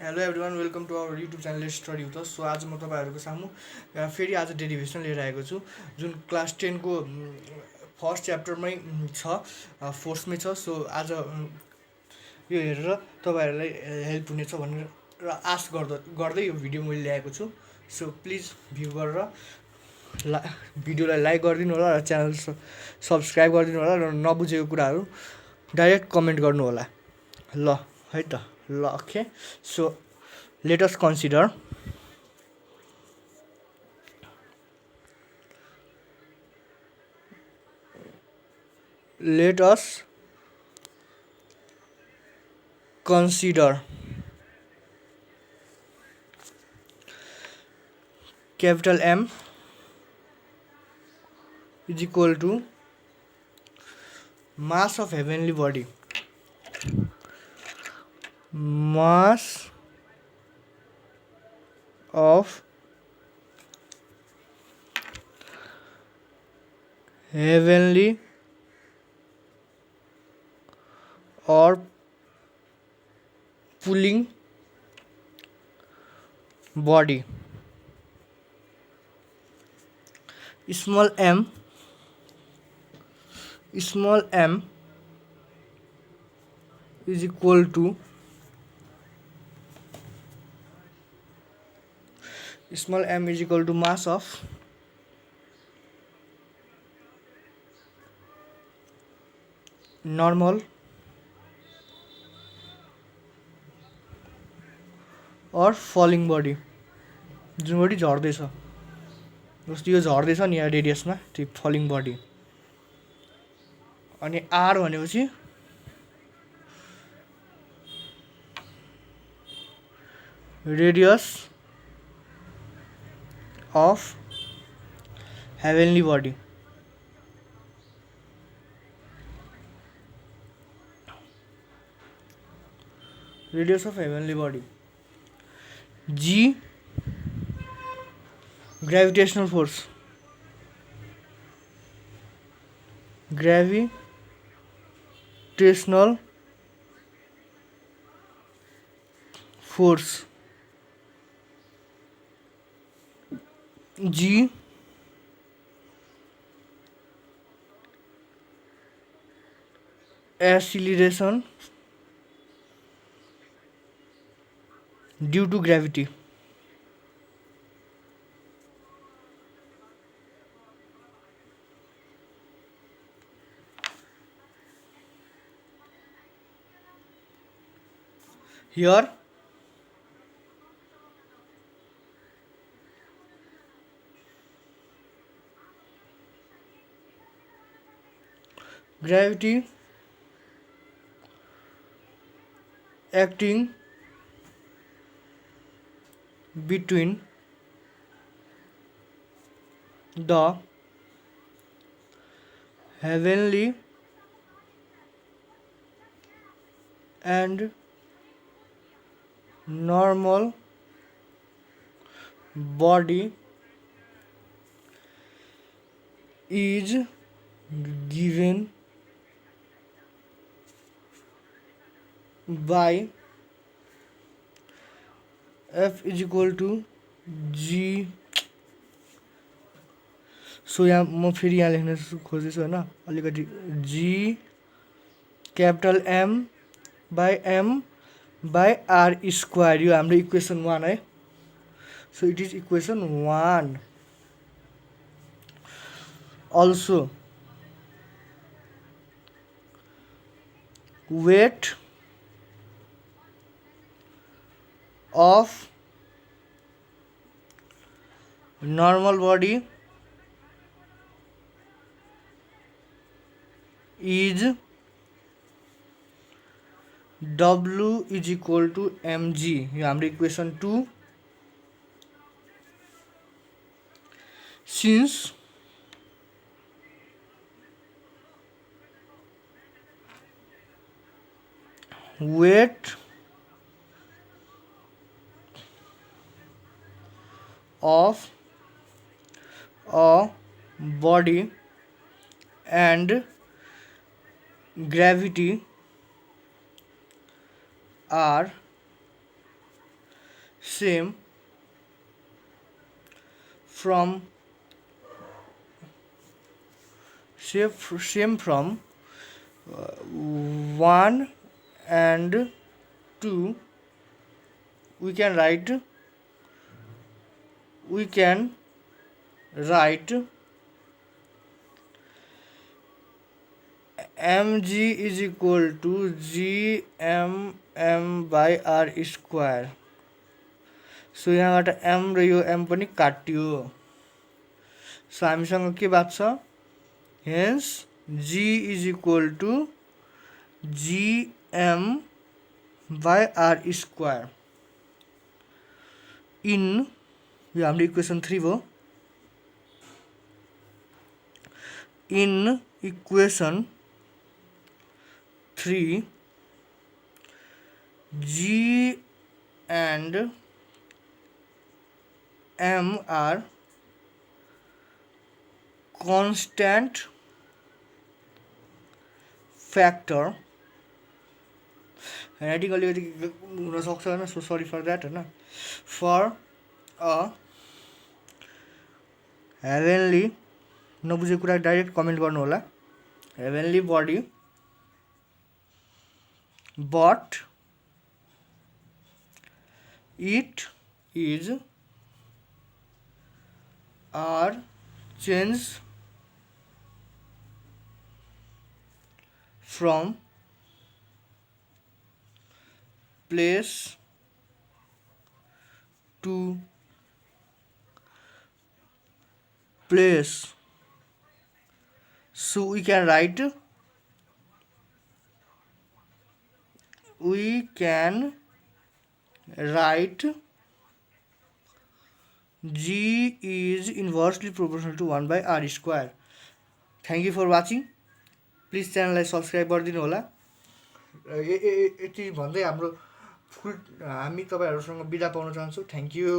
Hello everyone welcome to our YouTube channel let's study with us. So आज म तपाईँहरूको सामु फेरि आज डेरिभेसन लिएर आएको छु, जुन क्लास 10 को फर्स्ट च्याप्टरमै छ, फोर्समै छ। सो आज यो हेरेर तपाईँहरूलाई हेल्प हुनेछ भनेर आश गर्दै यो भिडियो मैले ल्याएको छु। सो प्लिज भ्यू गरेर भिडियोलाई लाइक गरिदिनु होला र च्यानल सब्सक्राइब गरिदिनु होला र नबुझेको कुराहरू डाइरेक्ट कमेन्ट गर्नु होला, ल है त। ल okay, so let us consider let us consider capital M is equal to mass of heavenly body. Mass of heavenly or pulling body. Small m is equal to mass of normal or falling body, जुन बडी झर्दैछ। जस्तो यो झर्दैछ नि यहाँ रेडियसमा, त्यो falling बडी। अनि R भनेपछि radius of heavenly body. Radius of heavenly body. G gravitational force, gravitational force. G acceleration due to gravity. Here gravity acting between the heavenly and normal body is given by F is equal to G। So यहाँ म फेरि यहाँ लेख्न खोज्दैछु होइन, अलिकति G capital M by R square. यो हाम्रो इक्वेसन 1 है। So it is equation 1। Also weight of normal body is W is equal to mg। यो हाम्रो इक्वेसन 2। since weight of a body and gravity are same from same from 1 and 2, we can write mg is equal to gmm by r square. सो यहाँबाट m र यो m पनि काटियो. सो हामीसँग के बाँच्छ? Hence g is equal to gm by r square in, यो हाम्रो equation 3 भयो. In equation 3 g and m are constant factor. Writing अलिकति हुनसक्छ होइन, सो सरी फर द्याट होइन. फर अ हेभेनली, नबुझेको कुरा डाइरेक्ट कमेन्ट गर्नु होला. Heavenly body but it is are change from place to place. So we can write g is inversely proportional to 1 by r square. Thank you for watching. Please च्यानललाई subscribe गरिदिनु होला. यति भन्दै हामी तपाईँहरूसँग बिदा pound चाहन्छौँ. Thank you.